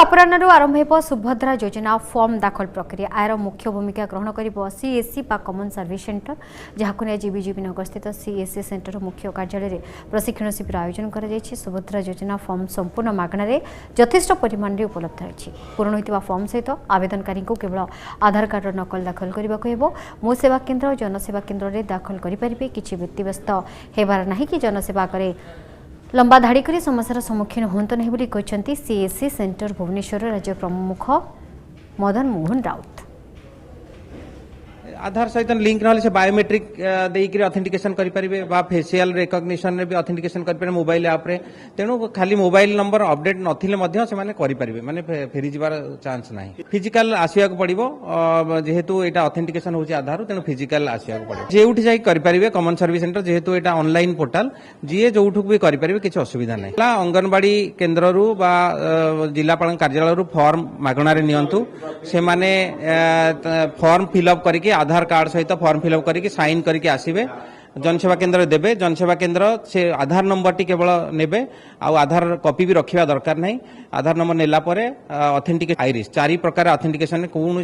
अपराह्न आरंभ हो सुभद्रा योजना फॉर्म दाखल प्रक्रिया आयर मुख्य भूमिका ग्रहण कर सीएससी कॉमन सर्विस सेंटर जहां ने जीबीजीबी नगर स्थित सीएससी सेंटर मुख्य कार्यालय प्रशिक्षण शिविर आयोजन कर सुभद्रा योजना फॉर्म संपूर्ण मागणार यथेष्ट परिमाण में उपलब्ध रही पूरण होता फॉर्म सहित आवेदनकारी को केवल आधार कार्ड नकल दाखल करने को मो सेवा केन्द्र और जनसेवा केन्द्र में दाखल करेंगे किसी व्यक्तिव्यस्त होबार ना कि जनसेवा करे लंबा धाड़ी कर समस्यार सम्मुखीन हूँ नहीं बोली कहते सीएससी सेंटर भुवनेश्वर राज्य प्रमुख मदन मोहन राउत। आधार सहित लिंक ना से बायोमेट्रिक देकर ऑथेंटिकेशन करें फेसियल रिकग्निशन रे भी ऑथेंटिकेशन करें मोबाइल ऐप रे तेणु खाली मोबाइल नंबर अपडेट नथिले मध्य से माने करि परिबे माने फेरी जिबार चांस नाही फिजिकल आसिया को पड़िबो जेहेतु एटा ऑथेंटिकेशन होची आधार तेणु फिजिकल आसिया को पड़े जेउठी जाई करि परिबे कॉमन सर्विस सेंटर जेहेतु एटा ऑनलाइन पोर्टल जीए जोउठुक भी करि परिबे किछ असुविधा नाही अंगनवाड़ी केन्द्र रु बा जिलापाल कार्यालय रु फॉर्म मागणारे नियंतु से माने फॉर्म फिलअप करके आधार कार्ड सहित फॉर्म फिलअप करके साइन करके आसीबे जनसेवा केन्द्र देबे जनसेवा केन्द्र से आधार नंबर टी केवल नेबे आ आधार कॉपी भी रखिबा दरकार नहीं आधार नंबर नेला परे ऑथेंटिकेशन आईरिस 4 प्रकार ऑथेंटिकेशन कौन